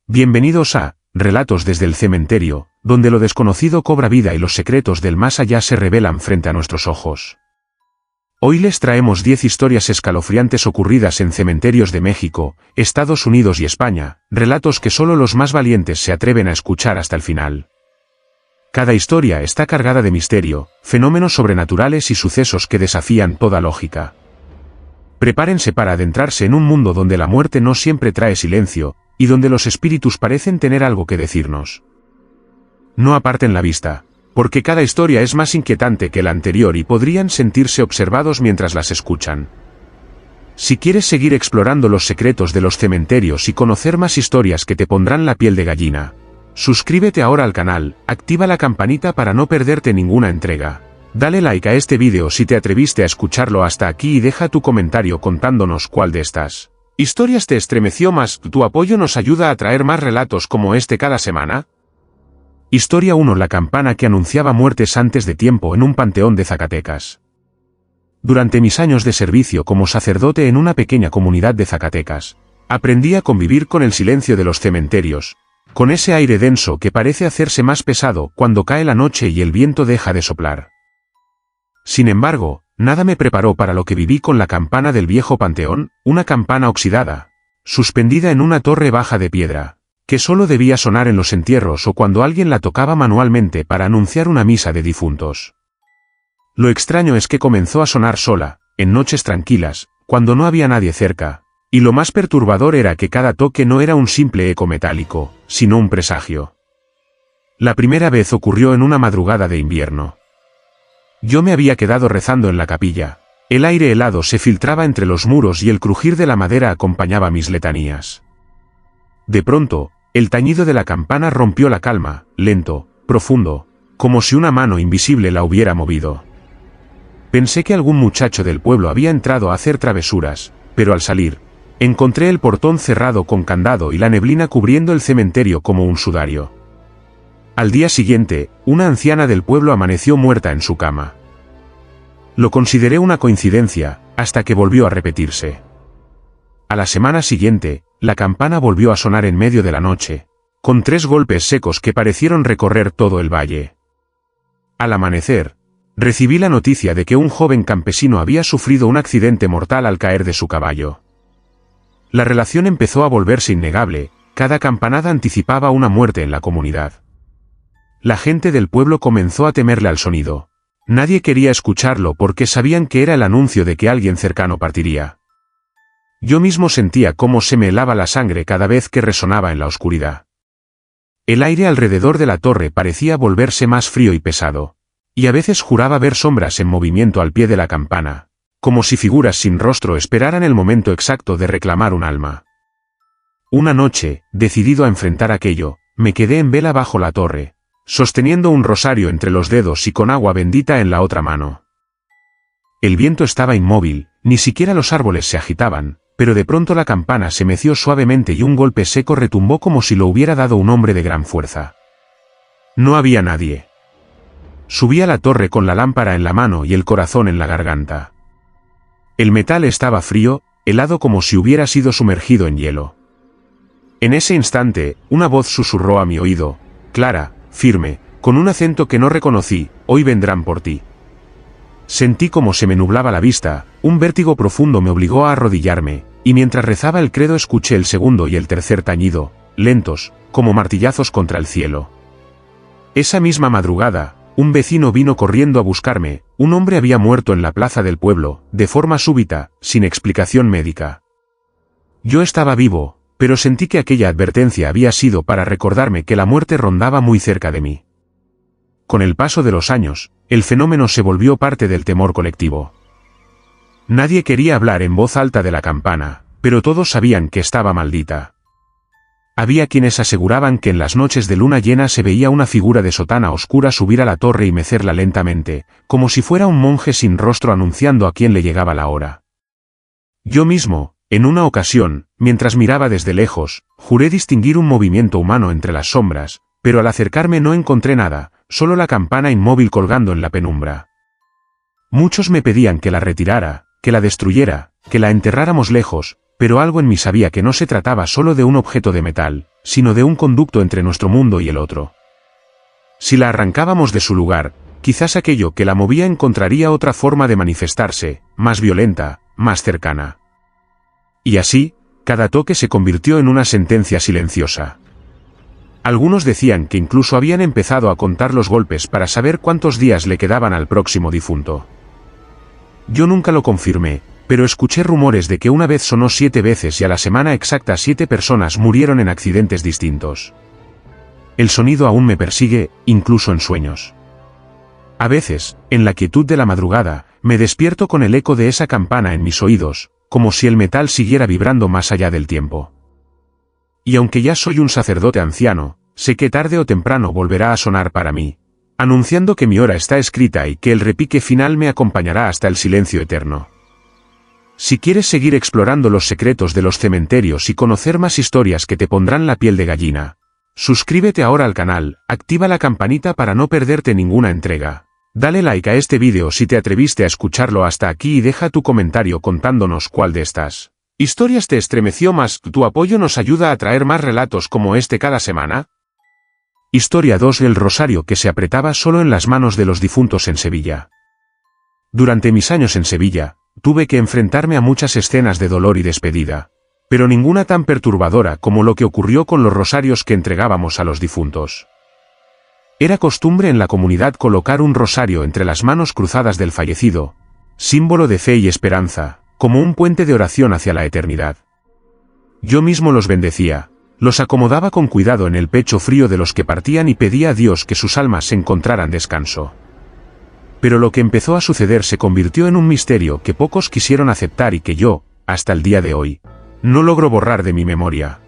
Bienvenidos a Relatos desde el cementerio, donde lo desconocido cobra vida y los secretos del más allá se revelan frente a nuestros ojos. Hoy les traemos 10 historias escalofriantes ocurridas en cementerios de México, Estados Unidos y España, relatos que solo los más valientes se atreven a escuchar hasta el final. Cada historia está cargada de misterio, fenómenos sobrenaturales y sucesos que desafían toda lógica. Prepárense para adentrarse en un mundo donde la muerte no siempre trae silencio, y donde los espíritus parecen tener algo que decirnos. No aparten la vista, porque cada historia es más inquietante que la anterior y podrían sentirse observados mientras las escuchan. Si quieres seguir explorando los secretos de los cementerios y conocer más historias que te pondrán la piel de gallina, suscríbete ahora al canal, activa la campanita para no perderte ninguna entrega. Dale like a este vídeo si te atreviste a escucharlo hasta aquí y deja tu comentario contándonos cuál de estas historias te estremeció más. Tu apoyo nos ayuda a traer más relatos como este cada semana. Historia 1. La campana que anunciaba muertes antes de tiempo en un panteón de Zacatecas. Durante mis años de servicio como sacerdote en una pequeña comunidad de Zacatecas, aprendí a convivir con el silencio de los cementerios, con ese aire denso que parece hacerse más pesado cuando cae la noche y el viento deja de soplar. Sin embargo, nada me preparó para lo que viví con la campana del viejo panteón, una campana oxidada, suspendida en una torre baja de piedra, que solo debía sonar en los entierros o cuando alguien la tocaba manualmente para anunciar una misa de difuntos. Lo extraño es que comenzó a sonar sola, en noches tranquilas, cuando no había nadie cerca, y lo más perturbador era que cada toque no era un simple eco metálico, sino un presagio. La primera vez ocurrió en una madrugada de invierno. Yo me había quedado rezando en la capilla. El aire helado se filtraba entre los muros y el crujir de la madera acompañaba mis letanías. De pronto, el tañido de la campana rompió la calma, lento, profundo, como si una mano invisible la hubiera movido. Pensé que algún muchacho del pueblo había entrado a hacer travesuras, pero al salir, encontré el portón cerrado con candado y la neblina cubriendo el cementerio como un sudario. Al día siguiente, una anciana del pueblo amaneció muerta en su cama. Lo consideré una coincidencia, hasta que volvió a repetirse. A la semana siguiente, la campana volvió a sonar en medio de la noche, con 3 golpes secos que parecieron recorrer todo el valle. Al amanecer, recibí la noticia de que un joven campesino había sufrido un accidente mortal al caer de su caballo. La relación empezó a volverse innegable, cada campanada anticipaba una muerte en la comunidad. La gente del pueblo comenzó a temerle al sonido. Nadie quería escucharlo porque sabían que era el anuncio de que alguien cercano partiría. Yo mismo sentía cómo se me helaba la sangre cada vez que resonaba en la oscuridad. El aire alrededor de la torre parecía volverse más frío y pesado, y a veces juraba ver sombras en movimiento al pie de la campana, como si figuras sin rostro esperaran el momento exacto de reclamar un alma. Una noche, decidido a enfrentar aquello, me quedé en vela bajo la torre, sosteniendo un rosario entre los dedos y con agua bendita en la otra mano. El viento estaba inmóvil, ni siquiera los árboles se agitaban, pero de pronto la campana se meció suavemente y un golpe seco retumbó como si lo hubiera dado un hombre de gran fuerza. No había nadie. Subí a la torre con la lámpara en la mano y el corazón en la garganta. El metal estaba frío, helado como si hubiera sido sumergido en hielo. En ese instante, una voz susurró a mi oído, clara, firme, con un acento que no reconocí: hoy vendrán por ti. Sentí como se me nublaba la vista, un vértigo profundo me obligó a arrodillarme, y mientras rezaba el credo escuché el segundo y el tercer tañido, lentos, como martillazos contra el cielo. Esa misma madrugada, un vecino vino corriendo a buscarme. Un hombre había muerto en la plaza del pueblo, de forma súbita, sin explicación médica. Yo estaba vivo, pero sentí que aquella advertencia había sido para recordarme que la muerte rondaba muy cerca de mí. Con el paso de los años, el fenómeno se volvió parte del temor colectivo. Nadie quería hablar en voz alta de la campana, pero todos sabían que estaba maldita. Había quienes aseguraban que en las noches de luna llena se veía una figura de sotana oscura subir a la torre y mecerla lentamente, como si fuera un monje sin rostro anunciando a quién le llegaba la hora. Yo mismo, en una ocasión, mientras miraba desde lejos, juré distinguir un movimiento humano entre las sombras, pero al acercarme no encontré nada, solo la campana inmóvil colgando en la penumbra. Muchos me pedían que la retirara, que la destruyera, que la enterráramos lejos, pero algo en mí sabía que no se trataba solo de un objeto de metal, sino de un conducto entre nuestro mundo y el otro. Si la arrancábamos de su lugar, quizás aquello que la movía encontraría otra forma de manifestarse, más violenta, más cercana. Y así, cada toque se convirtió en una sentencia silenciosa. Algunos decían que incluso habían empezado a contar los golpes para saber cuántos días le quedaban al próximo difunto. Yo nunca lo confirmé, pero escuché rumores de que una vez sonó 7 veces y a la semana exacta 7 personas murieron en accidentes distintos. El sonido aún me persigue, incluso en sueños. A veces, en la quietud de la madrugada, me despierto con el eco de esa campana en mis oídos, como si el metal siguiera vibrando más allá del tiempo. Y aunque ya soy un sacerdote anciano, sé que tarde o temprano volverá a sonar para mí, anunciando que mi hora está escrita y que el repique final me acompañará hasta el silencio eterno. Si quieres seguir explorando los secretos de los cementerios y conocer más historias que te pondrán la piel de gallina, suscríbete ahora al canal, activa la campanita para no perderte ninguna entrega. Dale like a este vídeo si te atreviste a escucharlo hasta aquí y deja tu comentario contándonos cuál de estas historias te estremeció más. Tu apoyo nos ayuda a traer más relatos como este cada semana. Historia 2: El rosario que se apretaba solo en las manos de los difuntos en Sevilla. Durante mis años en Sevilla, tuve que enfrentarme a muchas escenas de dolor y despedida, pero ninguna tan perturbadora como lo que ocurrió con los rosarios que entregábamos a los difuntos. Era costumbre en la comunidad colocar un rosario entre las manos cruzadas del fallecido, símbolo de fe y esperanza, como un puente de oración hacia la eternidad. Yo mismo los bendecía, los acomodaba con cuidado en el pecho frío de los que partían y pedía a Dios que sus almas encontraran descanso. Pero lo que empezó a suceder se convirtió en un misterio que pocos quisieron aceptar y que yo, hasta el día de hoy, no logro borrar de mi memoria.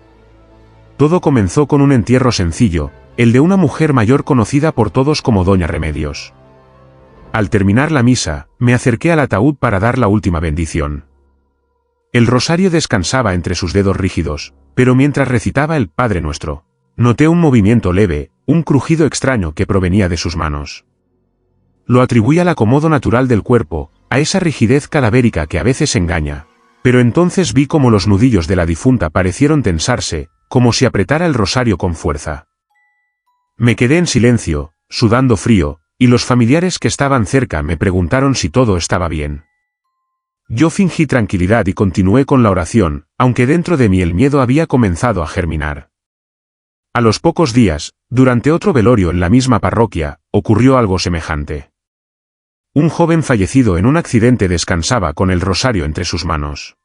Todo comenzó con un entierro sencillo, el de una mujer mayor conocida por todos como Doña Remedios. Al terminar la misa, me acerqué al ataúd para dar la última bendición. El rosario descansaba entre sus dedos rígidos, pero mientras recitaba el Padre Nuestro, noté un movimiento leve, un crujido extraño que provenía de sus manos. Lo atribuí al acomodo natural del cuerpo, a esa rigidez cadavérica que a veces engaña, pero entonces vi cómo los nudillos de la difunta parecieron tensarse, como si apretara el rosario con fuerza. Me quedé en silencio, sudando frío, y los familiares que estaban cerca me preguntaron si todo estaba bien. Yo fingí tranquilidad y continué con la oración, aunque dentro de mí el miedo había comenzado a germinar. A los pocos días, durante otro velorio en la misma parroquia, ocurrió algo semejante. Un joven fallecido en un accidente descansaba con el rosario entre sus manos.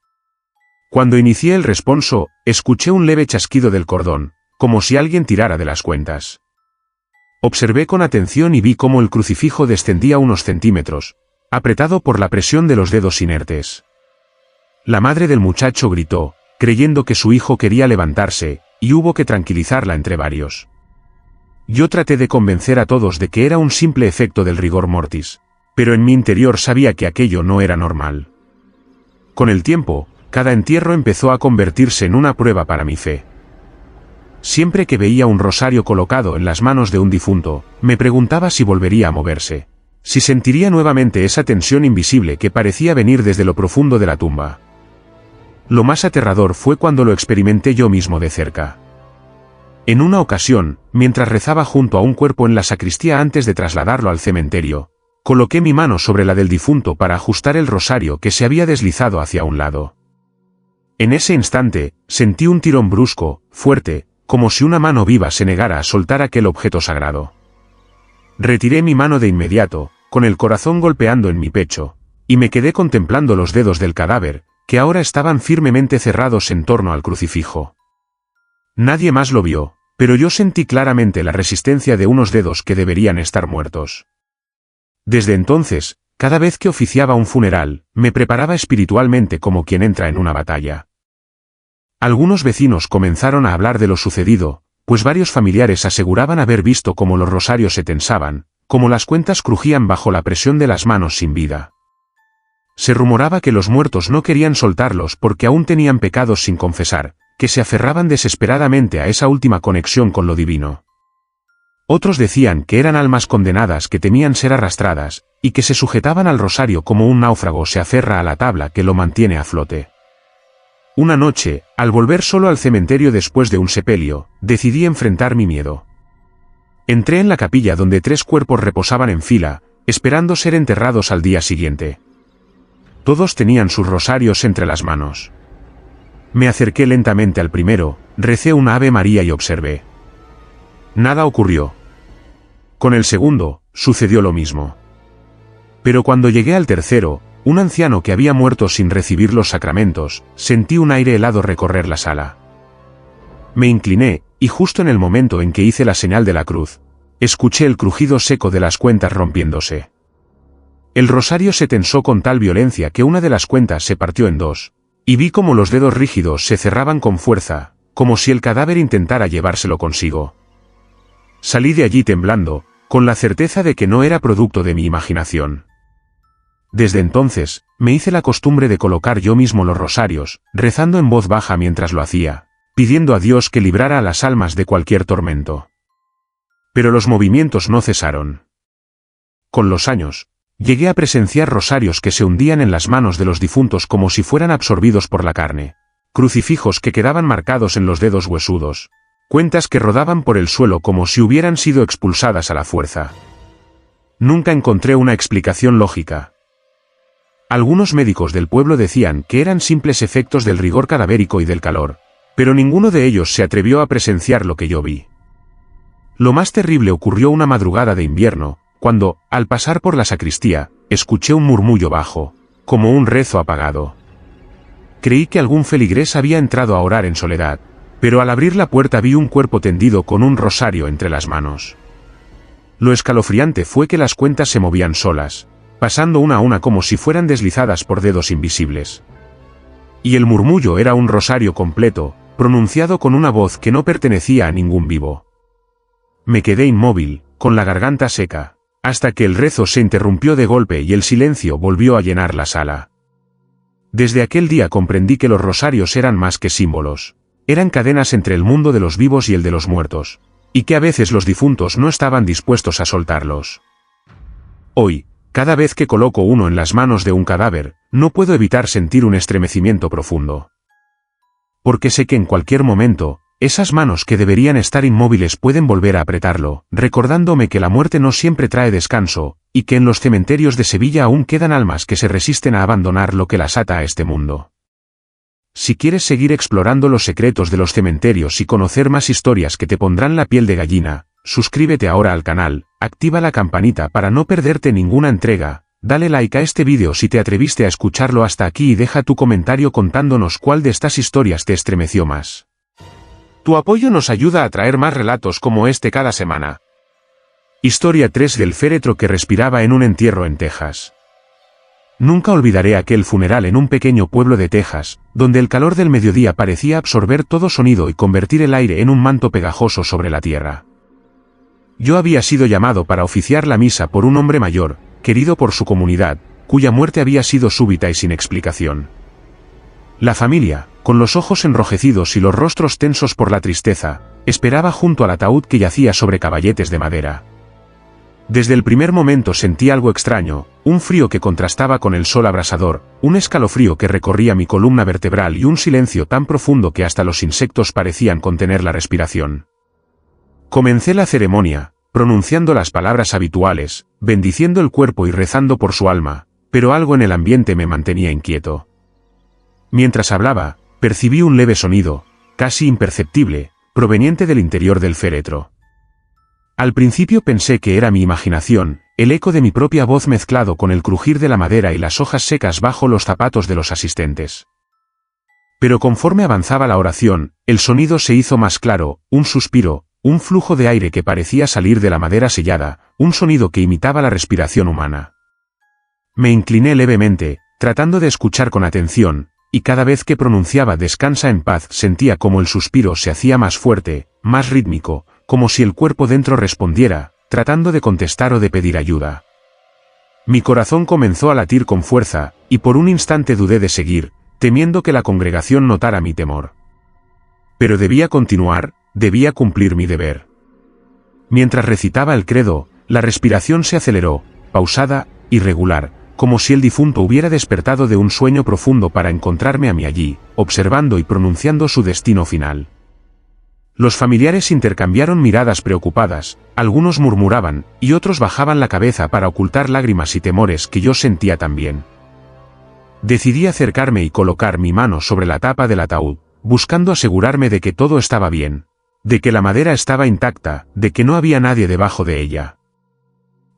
Cuando inicié el responso, escuché un leve chasquido del cordón, como si alguien tirara de las cuentas. Observé con atención y vi cómo el crucifijo descendía unos centímetros, apretado por la presión de los dedos inertes. La madre del muchacho gritó, creyendo que su hijo quería levantarse, y hubo que tranquilizarla entre varios. Yo traté de convencer a todos de que era un simple efecto del rigor mortis, pero en mi interior sabía que aquello no era normal. Con el tiempo, cada entierro empezó a convertirse en una prueba para mi fe. Siempre que veía un rosario colocado en las manos de un difunto, me preguntaba si volvería a moverse, si sentiría nuevamente esa tensión invisible que parecía venir desde lo profundo de la tumba. Lo más aterrador fue cuando lo experimenté yo mismo de cerca. En una ocasión, mientras rezaba junto a un cuerpo en la sacristía antes de trasladarlo al cementerio, coloqué mi mano sobre la del difunto para ajustar el rosario que se había deslizado hacia un lado. En ese instante, sentí un tirón brusco, fuerte, como si una mano viva se negara a soltar aquel objeto sagrado. Retiré mi mano de inmediato, con el corazón golpeando en mi pecho, y me quedé contemplando los dedos del cadáver, que ahora estaban firmemente cerrados en torno al crucifijo. Nadie más lo vio, pero yo sentí claramente la resistencia de unos dedos que deberían estar muertos. Desde entonces, cada vez que oficiaba un funeral, me preparaba espiritualmente como quien entra en una batalla. Algunos vecinos comenzaron a hablar de lo sucedido, pues varios familiares aseguraban haber visto cómo los rosarios se tensaban, cómo las cuentas crujían bajo la presión de las manos sin vida. Se rumoraba que los muertos no querían soltarlos porque aún tenían pecados sin confesar, que se aferraban desesperadamente a esa última conexión con lo divino. Otros decían que eran almas condenadas que temían ser arrastradas, y que se sujetaban al rosario como un náufrago se aferra a la tabla que lo mantiene a flote. Una noche, al volver solo al cementerio después de un sepelio, decidí enfrentar mi miedo. Entré en la capilla donde 3 cuerpos reposaban en fila, esperando ser enterrados al día siguiente. Todos tenían sus rosarios entre las manos. Me acerqué lentamente al primero, recé una Ave María y observé. Nada ocurrió. Con el segundo, sucedió lo mismo. Pero cuando llegué al tercero, un anciano que había muerto sin recibir los sacramentos, sentí un aire helado recorrer la sala. Me incliné, y justo en el momento en que hice la señal de la cruz, escuché el crujido seco de las cuentas rompiéndose. El rosario se tensó con tal violencia que una de las cuentas se partió en 2, y vi cómo los dedos rígidos se cerraban con fuerza, como si el cadáver intentara llevárselo consigo. Salí de allí temblando, con la certeza de que no era producto de mi imaginación. Desde entonces, me hice la costumbre de colocar yo mismo los rosarios, rezando en voz baja mientras lo hacía, pidiendo a Dios que librara a las almas de cualquier tormento. Pero los movimientos no cesaron. Con los años, llegué a presenciar rosarios que se hundían en las manos de los difuntos como si fueran absorbidos por la carne, crucifijos que quedaban marcados en los dedos huesudos, cuentas que rodaban por el suelo como si hubieran sido expulsadas a la fuerza. Nunca encontré una explicación lógica. Algunos médicos del pueblo decían que eran simples efectos del rigor cadavérico y del calor, pero ninguno de ellos se atrevió a presenciar lo que yo vi. Lo más terrible ocurrió una madrugada de invierno, cuando, al pasar por la sacristía, escuché un murmullo bajo, como un rezo apagado. Creí que algún feligrés había entrado a orar en soledad, pero al abrir la puerta vi un cuerpo tendido con un rosario entre las manos. Lo escalofriante fue que las cuentas se movían solas, pasando una a una como si fueran deslizadas por dedos invisibles. Y el murmullo era un rosario completo, pronunciado con una voz que no pertenecía a ningún vivo. Me quedé inmóvil, con la garganta seca, hasta que el rezo se interrumpió de golpe y el silencio volvió a llenar la sala. Desde aquel día comprendí que los rosarios eran más que símbolos, eran cadenas entre el mundo de los vivos y el de los muertos, y que a veces los difuntos no estaban dispuestos a soltarlos. Hoy, cada vez que coloco uno en las manos de un cadáver, no puedo evitar sentir un estremecimiento profundo. Porque sé que en cualquier momento, esas manos que deberían estar inmóviles pueden volver a apretarlo, recordándome que la muerte no siempre trae descanso, y que en los cementerios de Sevilla aún quedan almas que se resisten a abandonar lo que las ata a este mundo. Si quieres seguir explorando los secretos de los cementerios y conocer más historias que te pondrán la piel de gallina, suscríbete ahora al canal, activa la campanita para no perderte ninguna entrega, dale like a este vídeo si te atreviste a escucharlo hasta aquí y deja tu comentario contándonos cuál de estas historias te estremeció más. Tu apoyo nos ayuda a traer más relatos como este cada semana. Historia 3 del féretro que respiraba en un entierro en Texas. Nunca olvidaré aquel funeral en un pequeño pueblo de Texas, donde el calor del mediodía parecía absorber todo sonido y convertir el aire en un manto pegajoso sobre la tierra. Yo había sido llamado para oficiar la misa por un hombre mayor, querido por su comunidad, cuya muerte había sido súbita y sin explicación. La familia, con los ojos enrojecidos y los rostros tensos por la tristeza, esperaba junto al ataúd que yacía sobre caballetes de madera. Desde el primer momento sentí algo extraño, un frío que contrastaba con el sol abrasador, un escalofrío que recorría mi columna vertebral y un silencio tan profundo que hasta los insectos parecían contener la respiración. Comencé la ceremonia, pronunciando las palabras habituales, bendiciendo el cuerpo y rezando por su alma, pero algo en el ambiente me mantenía inquieto. Mientras hablaba, percibí un leve sonido, casi imperceptible, proveniente del interior del féretro. Al principio pensé que era mi imaginación, el eco de mi propia voz mezclado con el crujir de la madera y las hojas secas bajo los zapatos de los asistentes. Pero conforme avanzaba la oración, el sonido se hizo más claro, un suspiro, un flujo de aire que parecía salir de la madera sellada, un sonido que imitaba la respiración humana. Me incliné levemente, tratando de escuchar con atención, y cada vez que pronunciaba "descansa en paz" sentía como el suspiro se hacía más fuerte, más rítmico, como si el cuerpo dentro respondiera, tratando de contestar o de pedir ayuda. Mi corazón comenzó a latir con fuerza, y por un instante dudé de seguir, temiendo que la congregación notara mi temor. Pero debía continuar, debía cumplir mi deber. Mientras recitaba el credo, la respiración se aceleró, pausada, irregular, como si el difunto hubiera despertado de un sueño profundo para encontrarme a mí allí, observando y pronunciando su destino final. Los familiares intercambiaron miradas preocupadas, algunos murmuraban, y otros bajaban la cabeza para ocultar lágrimas y temores que yo sentía también. Decidí acercarme y colocar mi mano sobre la tapa del ataúd, buscando asegurarme de que todo estaba bien, de que la madera estaba intacta, de que no había nadie debajo de ella.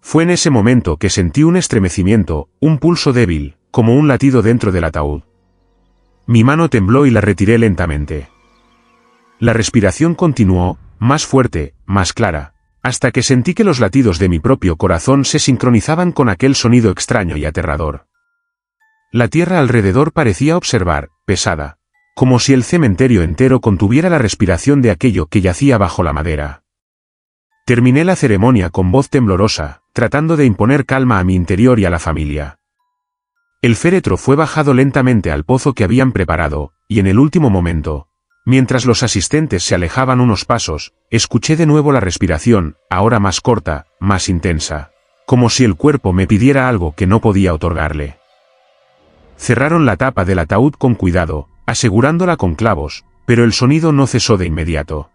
Fue en ese momento que sentí un estremecimiento, un pulso débil, como un latido dentro del ataúd. Mi mano tembló y la retiré lentamente. La respiración continuó, más fuerte, más clara, hasta que sentí que los latidos de mi propio corazón se sincronizaban con aquel sonido extraño y aterrador. La tierra alrededor parecía observar, pesada, como si el cementerio entero contuviera la respiración de aquello que yacía bajo la madera. Terminé la ceremonia con voz temblorosa, tratando de imponer calma a mi interior y a la familia. El féretro fue bajado lentamente al pozo que habían preparado, y en el último momento, mientras los asistentes se alejaban unos pasos, escuché de nuevo la respiración, ahora más corta, más intensa, como si el cuerpo me pidiera algo que no podía otorgarle. Cerraron la tapa del ataúd con cuidado, asegurándola con clavos, pero el sonido no cesó de inmediato.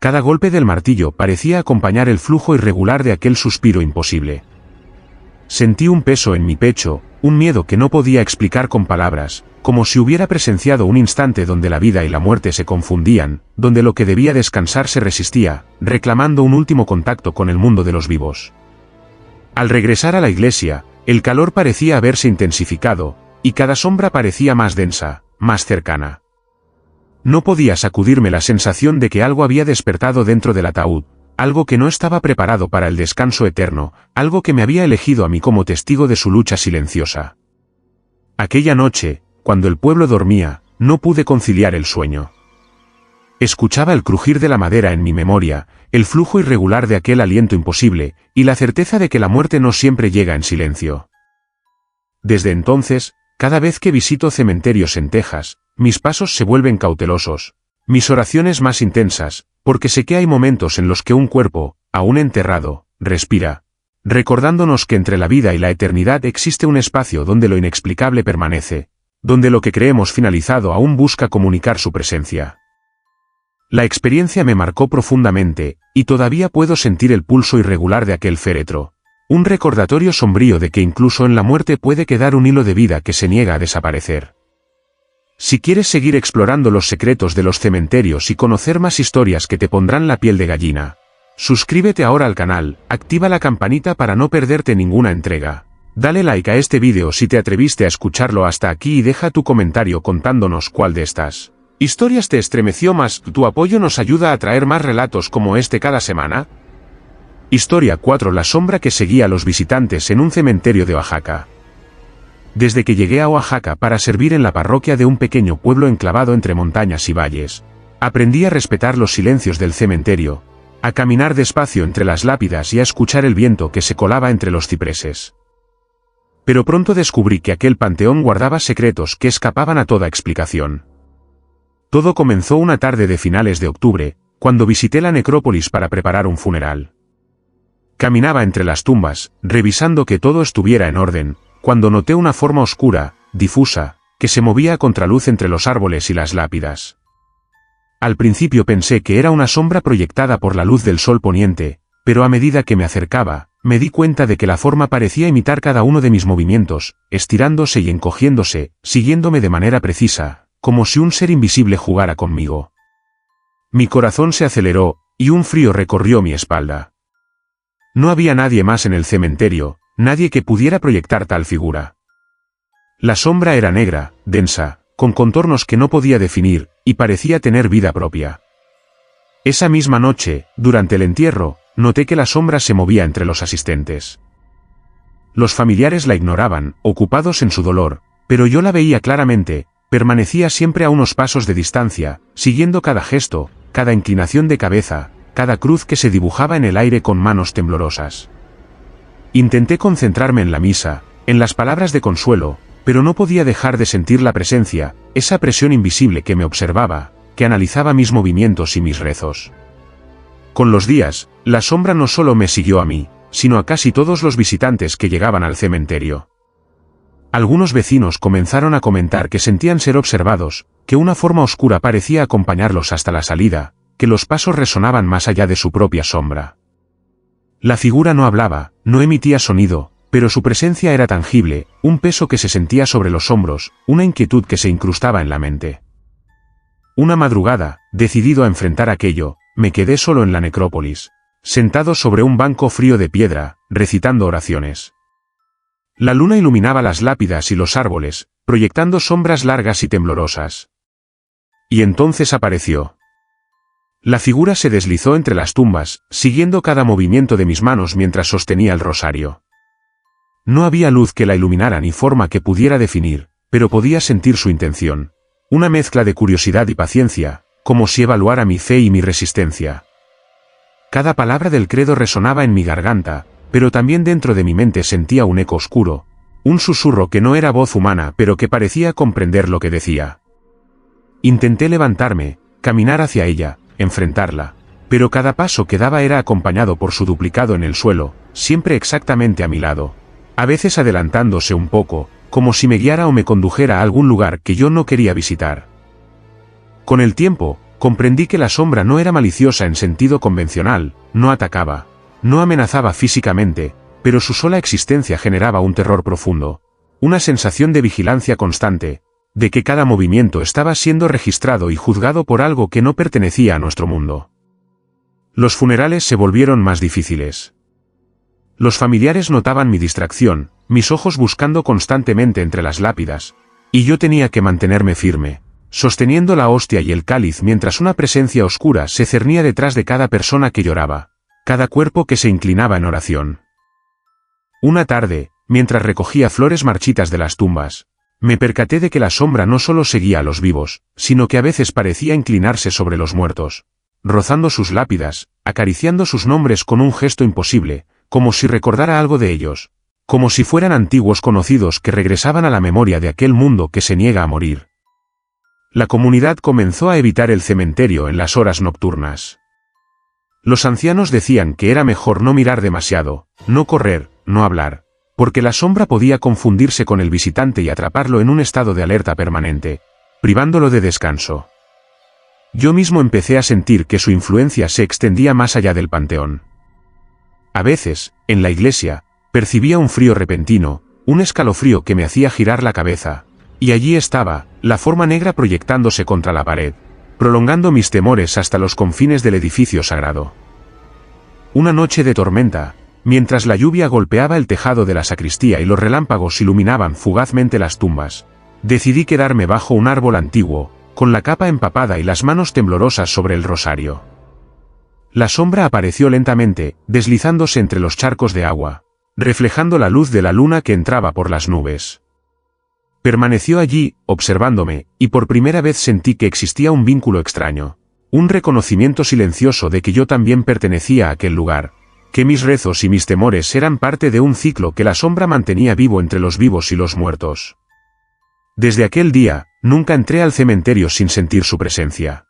Cada golpe del martillo parecía acompañar el flujo irregular de aquel suspiro imposible. Sentí un peso en mi pecho, un miedo que no podía explicar con palabras, como si hubiera presenciado un instante donde la vida y la muerte se confundían, donde lo que debía descansar se resistía, reclamando un último contacto con el mundo de los vivos. Al regresar a la iglesia, el calor parecía haberse intensificado, y cada sombra parecía más densa, más cercana. No podía sacudirme la sensación de que algo había despertado dentro del ataúd, algo que no estaba preparado para el descanso eterno, algo que me había elegido a mí como testigo de su lucha silenciosa. Aquella noche, cuando el pueblo dormía, no pude conciliar el sueño. Escuchaba el crujir de la madera en mi memoria, el flujo irregular de aquel aliento imposible, y la certeza de que la muerte no siempre llega en silencio. Desde entonces, cada vez que visito cementerios en Texas, mis pasos se vuelven cautelosos, mis oraciones más intensas, porque sé que hay momentos en los que un cuerpo, aún enterrado, respira, recordándonos que entre la vida y la eternidad existe un espacio donde lo inexplicable permanece, donde lo que creemos finalizado aún busca comunicar su presencia. La experiencia me marcó profundamente, y todavía puedo sentir el pulso irregular de aquel féretro, un recordatorio sombrío de que incluso en la muerte puede quedar un hilo de vida que se niega a desaparecer. Si quieres seguir explorando los secretos de los cementerios y conocer más historias que te pondrán la piel de gallina, suscríbete ahora al canal, activa la campanita para no perderte ninguna entrega. Dale like a este vídeo si te atreviste a escucharlo hasta aquí y deja tu comentario contándonos cuál de estas historias te estremeció más. Tu apoyo nos ayuda a traer más relatos como este cada semana. Historia 4: La sombra que seguía a los visitantes en un cementerio de Oaxaca. Desde que llegué a Oaxaca para servir en la parroquia de un pequeño pueblo enclavado entre montañas y valles, aprendí a respetar los silencios del cementerio, a caminar despacio entre las lápidas y a escuchar el viento que se colaba entre los cipreses. Pero pronto descubrí que aquel panteón guardaba secretos que escapaban a toda explicación. Todo comenzó una tarde de finales de octubre, cuando visité la necrópolis para preparar un funeral. Caminaba entre las tumbas, revisando que todo estuviera en orden, cuando noté una forma oscura, difusa, que se movía a contraluz entre los árboles y las lápidas. Al principio pensé que era una sombra proyectada por la luz del sol poniente, pero a medida que me acercaba, me di cuenta de que la forma parecía imitar cada uno de mis movimientos, estirándose y encogiéndose, siguiéndome de manera precisa, como si un ser invisible jugara conmigo. Mi corazón se aceleró, y un frío recorrió mi espalda. No había nadie más en el cementerio, nadie que pudiera proyectar tal figura. La sombra era negra, densa, con contornos que no podía definir, y parecía tener vida propia. Esa misma noche, durante el entierro, noté que la sombra se movía entre los asistentes. Los familiares la ignoraban, ocupados en su dolor, pero yo la veía claramente, permanecía siempre a unos pasos de distancia, siguiendo cada gesto, cada inclinación de cabeza, cada cruz que se dibujaba en el aire con manos temblorosas. Intenté concentrarme en la misa, en las palabras de consuelo, pero no podía dejar de sentir la presencia, esa presión invisible que me observaba, que analizaba mis movimientos y mis rezos. Con los días, la sombra no solo me siguió a mí, sino a casi todos los visitantes que llegaban al cementerio. Algunos vecinos comenzaron a comentar que sentían ser observados, que una forma oscura parecía acompañarlos hasta la salida, que los pasos resonaban más allá de su propia sombra. La figura no hablaba, no emitía sonido, pero su presencia era tangible, un peso que se sentía sobre los hombros, una inquietud que se incrustaba en la mente. Una madrugada, decidido a enfrentar aquello, me quedé solo en la necrópolis, sentado sobre un banco frío de piedra, recitando oraciones. La luna iluminaba las lápidas y los árboles, proyectando sombras largas y temblorosas. Y entonces apareció. La figura se deslizó entre las tumbas, siguiendo cada movimiento de mis manos mientras sostenía el rosario. No había luz que la iluminara ni forma que pudiera definir, pero podía sentir su intención. Una mezcla de curiosidad y paciencia, como si evaluara mi fe y mi resistencia. Cada palabra del credo resonaba en mi garganta, pero también dentro de mi mente sentía un eco oscuro, un susurro que no era voz humana pero que parecía comprender lo que decía. Intenté levantarme, caminar hacia ella, enfrentarla, pero cada paso que daba era acompañado por su duplicado en el suelo, siempre exactamente a mi lado, a veces adelantándose un poco, como si me guiara o me condujera a algún lugar que yo no quería visitar. Con el tiempo, comprendí que la sombra no era maliciosa en sentido convencional, no atacaba, no amenazaba físicamente, pero su sola existencia generaba un terror profundo, una sensación de vigilancia constante, de que cada movimiento estaba siendo registrado y juzgado por algo que no pertenecía a nuestro mundo. Los funerales se volvieron más difíciles. Los familiares notaban mi distracción, mis ojos buscando constantemente entre las lápidas, y yo tenía que mantenerme firme, sosteniendo la hostia y el cáliz mientras una presencia oscura se cernía detrás de cada persona que lloraba, cada cuerpo que se inclinaba en oración. Una tarde, mientras recogía flores marchitas de las tumbas, me percaté de que la sombra no solo seguía a los vivos, sino que a veces parecía inclinarse sobre los muertos, rozando sus lápidas, acariciando sus nombres con un gesto imposible, como si recordara algo de ellos, como si fueran antiguos conocidos que regresaban a la memoria de aquel mundo que se niega a morir. La comunidad comenzó a evitar el cementerio en las horas nocturnas. Los ancianos decían que era mejor no mirar demasiado, no correr, no hablar, porque la sombra podía confundirse con el visitante y atraparlo en un estado de alerta permanente, privándolo de descanso. Yo mismo empecé a sentir que su influencia se extendía más allá del panteón. A veces, en la iglesia, percibía un frío repentino, un escalofrío que me hacía girar la cabeza, y allí estaba, la forma negra proyectándose contra la pared, prolongando mis temores hasta los confines del edificio sagrado. Una noche de tormenta, mientras la lluvia golpeaba el tejado de la sacristía y los relámpagos iluminaban fugazmente las tumbas, decidí quedarme bajo un árbol antiguo, con la capa empapada y las manos temblorosas sobre el rosario. La sombra apareció lentamente, deslizándose entre los charcos de agua, reflejando la luz de la luna que entraba por las nubes. Permaneció allí, observándome, y por primera vez sentí que existía un vínculo extraño, un reconocimiento silencioso de que yo también pertenecía a aquel lugar, que mis rezos y mis temores eran parte de un ciclo que la sombra mantenía vivo entre los vivos y los muertos. Desde aquel día, nunca entré al cementerio sin sentir su presencia.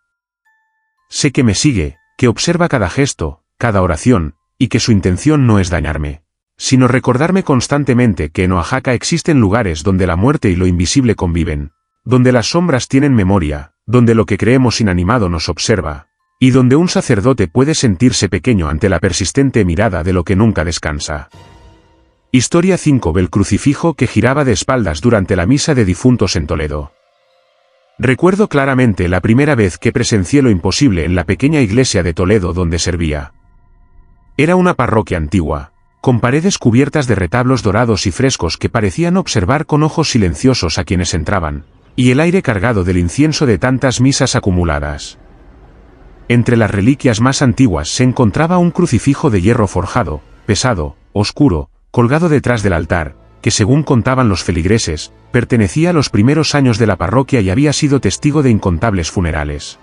Sé que me sigue, que observa cada gesto, cada oración, y que su intención no es dañarme, sino recordarme constantemente que en Oaxaca existen lugares donde la muerte y lo invisible conviven, donde las sombras tienen memoria, donde lo que creemos inanimado nos observa, y donde un sacerdote puede sentirse pequeño ante la persistente mirada de lo que nunca descansa. Historia 5. El crucifijo que giraba de espaldas durante la misa de difuntos en Toledo. Recuerdo claramente la primera vez que presencié lo imposible en la pequeña iglesia de Toledo donde servía. Era una parroquia antigua, con paredes cubiertas de retablos dorados y frescos que parecían observar con ojos silenciosos a quienes entraban, y el aire cargado del incienso de tantas misas acumuladas. Entre las reliquias más antiguas se encontraba un crucifijo de hierro forjado, pesado, oscuro, colgado detrás del altar, que según contaban los feligreses, pertenecía a los primeros años de la parroquia y había sido testigo de incontables funerales.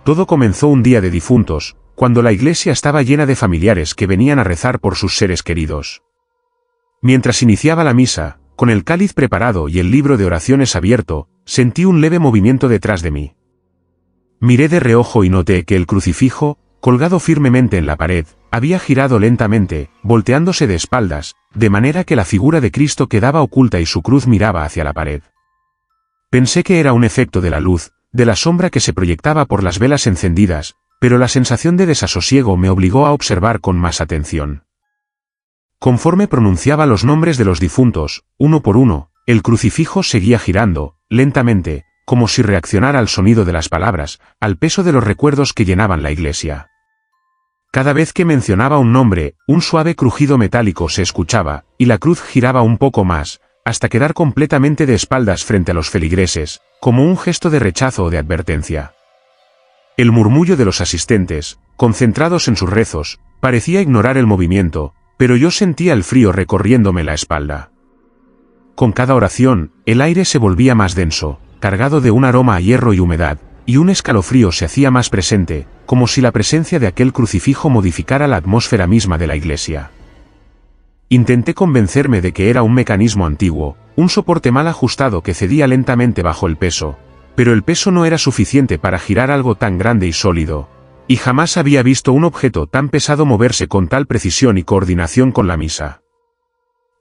Todo comenzó un día de difuntos, cuando la iglesia estaba llena de familiares que venían a rezar por sus seres queridos. Mientras iniciaba la misa, con el cáliz preparado y el libro de oraciones abierto, sentí un leve movimiento detrás de mí. Miré de reojo y noté que el crucifijo, colgado firmemente en la pared, había girado lentamente, volteándose de espaldas, de manera que la figura de Cristo quedaba oculta y su cruz miraba hacia la pared. Pensé que era un efecto de la luz, de la sombra que se proyectaba por las velas encendidas, pero la sensación de desasosiego me obligó a observar con más atención. Conforme pronunciaba los nombres de los difuntos, uno por uno, el crucifijo seguía girando, lentamente, como si reaccionara al sonido de las palabras, al peso de los recuerdos que llenaban la iglesia. Cada vez que mencionaba un nombre, un suave crujido metálico se escuchaba, y la cruz giraba un poco más, hasta quedar completamente de espaldas frente a los feligreses, como un gesto de rechazo o de advertencia. El murmullo de los asistentes, concentrados en sus rezos, parecía ignorar el movimiento, pero yo sentía el frío recorriéndome la espalda. Con cada oración, el aire se volvía más denso, cargado de un aroma a hierro y humedad, y un escalofrío se hacía más presente, como si la presencia de aquel crucifijo modificara la atmósfera misma de la iglesia. Intenté convencerme de que era un mecanismo antiguo, un soporte mal ajustado que cedía lentamente bajo el peso, pero el peso no era suficiente para girar algo tan grande y sólido, y jamás había visto un objeto tan pesado moverse con tal precisión y coordinación con la misa.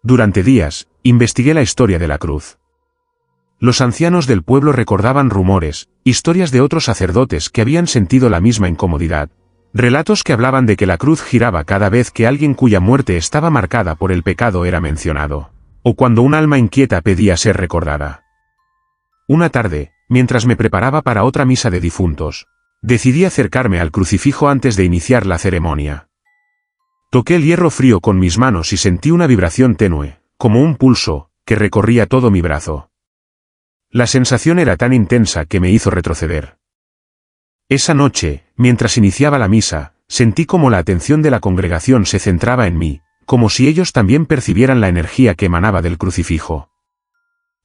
Durante días, investigué la historia de la cruz. Los ancianos del pueblo recordaban rumores, historias de otros sacerdotes que habían sentido la misma incomodidad, relatos que hablaban de que la cruz giraba cada vez que alguien cuya muerte estaba marcada por el pecado era mencionado, o cuando un alma inquieta pedía ser recordada. Una tarde, mientras me preparaba para otra misa de difuntos, decidí acercarme al crucifijo antes de iniciar la ceremonia. Toqué el hierro frío con mis manos y sentí una vibración tenue, como un pulso, que recorría todo mi brazo. La sensación era tan intensa que me hizo retroceder. Esa noche, mientras iniciaba la misa, sentí como la atención de la congregación se centraba en mí, como si ellos también percibieran la energía que emanaba del crucifijo.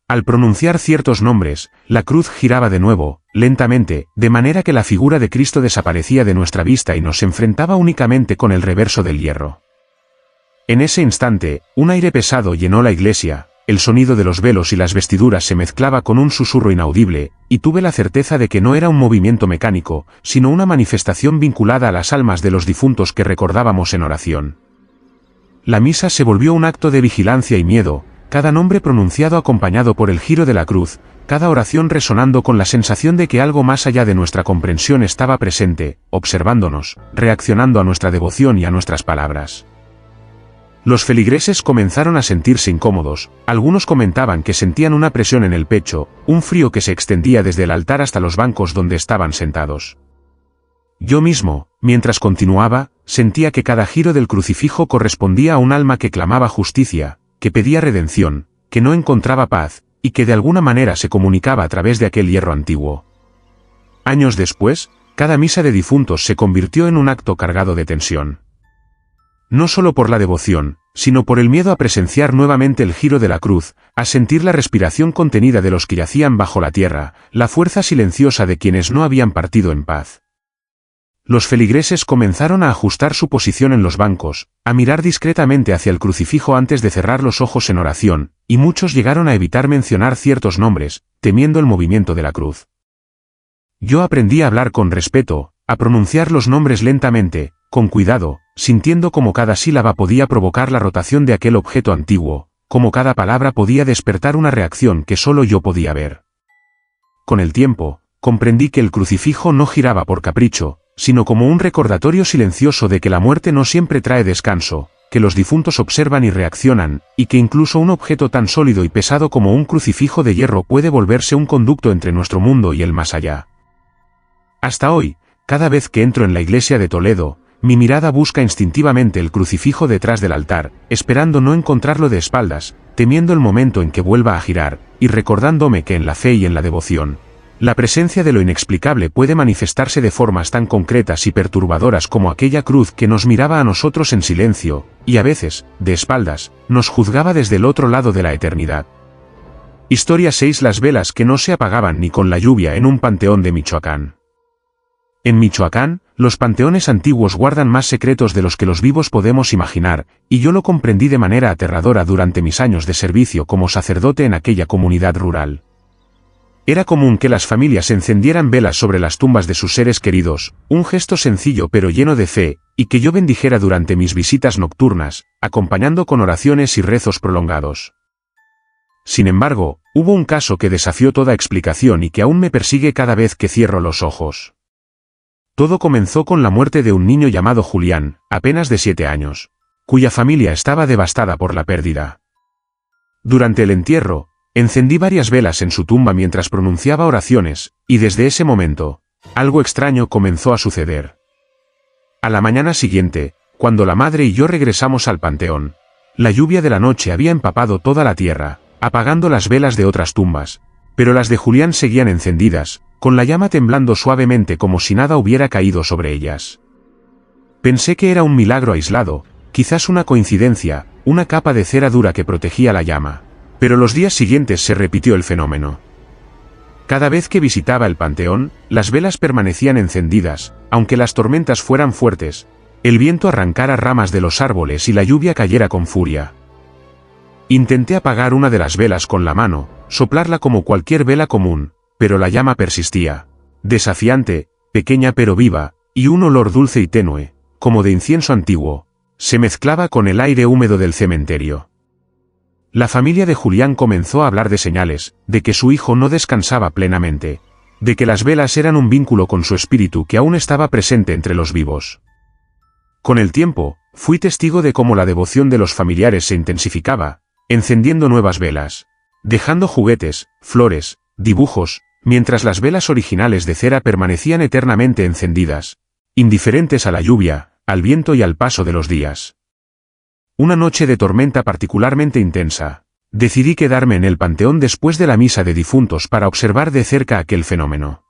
Al pronunciar ciertos nombres, la cruz giraba de nuevo, lentamente, de manera que la figura de Cristo desaparecía de nuestra vista y nos enfrentaba únicamente con el reverso del hierro. En ese instante, un aire pesado llenó la iglesia. El sonido de los velos y las vestiduras se mezclaba con un susurro inaudible, y tuve la certeza de que no era un movimiento mecánico, sino una manifestación vinculada a las almas de los difuntos que recordábamos en oración. La misa se volvió un acto de vigilancia y miedo, cada nombre pronunciado acompañado por el giro de la cruz, cada oración resonando con la sensación de que algo más allá de nuestra comprensión estaba presente, observándonos, reaccionando a nuestra devoción y a nuestras palabras. Los feligreses comenzaron a sentirse incómodos, algunos comentaban que sentían una presión en el pecho, un frío que se extendía desde el altar hasta los bancos donde estaban sentados. Yo mismo, mientras continuaba, sentía que cada giro del crucifijo correspondía a un alma que clamaba justicia, que pedía redención, que no encontraba paz, y que de alguna manera se comunicaba a través de aquel hierro antiguo. Años después, cada misa de difuntos se convirtió en un acto cargado de tensión. No solo por la devoción, sino por el miedo a presenciar nuevamente el giro de la cruz, a sentir la respiración contenida de los que yacían bajo la tierra, la fuerza silenciosa de quienes no habían partido en paz. Los feligreses comenzaron a ajustar su posición en los bancos, a mirar discretamente hacia el crucifijo antes de cerrar los ojos en oración, y muchos llegaron a evitar mencionar ciertos nombres, temiendo el movimiento de la cruz. Yo aprendí a hablar con respeto, a pronunciar los nombres lentamente, con cuidado, sintiendo cómo cada sílaba podía provocar la rotación de aquel objeto antiguo, cómo cada palabra podía despertar una reacción que solo yo podía ver. Con el tiempo, comprendí que el crucifijo no giraba por capricho, sino como un recordatorio silencioso de que la muerte no siempre trae descanso, que los difuntos observan y reaccionan, y que incluso un objeto tan sólido y pesado como un crucifijo de hierro puede volverse un conducto entre nuestro mundo y el más allá. Hasta hoy, cada vez que entro en la iglesia de Toledo, mi mirada busca instintivamente el crucifijo detrás del altar, esperando no encontrarlo de espaldas, temiendo el momento en que vuelva a girar, y recordándome que en la fe y en la devoción, la presencia de lo inexplicable puede manifestarse de formas tan concretas y perturbadoras como aquella cruz que nos miraba a nosotros en silencio, y a veces, de espaldas, nos juzgaba desde el otro lado de la eternidad. Historia 6: Las velas que no se apagaban ni con la lluvia en un panteón de Michoacán. En Michoacán, los panteones antiguos guardan más secretos de los que los vivos podemos imaginar, y yo lo comprendí de manera aterradora durante mis años de servicio como sacerdote en aquella comunidad rural. Era común que las familias encendieran velas sobre las tumbas de sus seres queridos, un gesto sencillo pero lleno de fe, y que yo bendijera durante mis visitas nocturnas, acompañando con oraciones y rezos prolongados. Sin embargo, hubo un caso que desafió toda explicación y que aún me persigue cada vez que cierro los ojos. Todo comenzó con la muerte de un niño llamado Julián, apenas de 7 años, cuya familia estaba devastada por la pérdida. Durante el entierro, encendí varias velas en su tumba mientras pronunciaba oraciones, y desde ese momento, algo extraño comenzó a suceder. A la mañana siguiente, cuando la madre y yo regresamos al panteón, la lluvia de la noche había empapado toda la tierra, apagando las velas de otras tumbas, pero las de Julián seguían encendidas, con la llama temblando suavemente como si nada hubiera caído sobre ellas. Pensé que era un milagro aislado, quizás una coincidencia, una capa de cera dura que protegía la llama, pero los días siguientes se repitió el fenómeno. Cada vez que visitaba el panteón, las velas permanecían encendidas, aunque las tormentas fueran fuertes, el viento arrancara ramas de los árboles y la lluvia cayera con furia. Intenté apagar una de las velas con la mano, soplarla como cualquier vela común, pero la llama persistía, desafiante, pequeña pero viva, y un olor dulce y tenue, como de incienso antiguo, se mezclaba con el aire húmedo del cementerio. La familia de Julián comenzó a hablar de señales, de que su hijo no descansaba plenamente, de que las velas eran un vínculo con su espíritu que aún estaba presente entre los vivos. Con el tiempo, fui testigo de cómo la devoción de los familiares se intensificaba, encendiendo nuevas velas, dejando juguetes, flores, dibujos, mientras las velas originales de cera permanecían eternamente encendidas, indiferentes a la lluvia, al viento y al paso de los días. Una noche de tormenta particularmente intensa, decidí quedarme en el panteón después de la misa de difuntos para observar de cerca aquel fenómeno.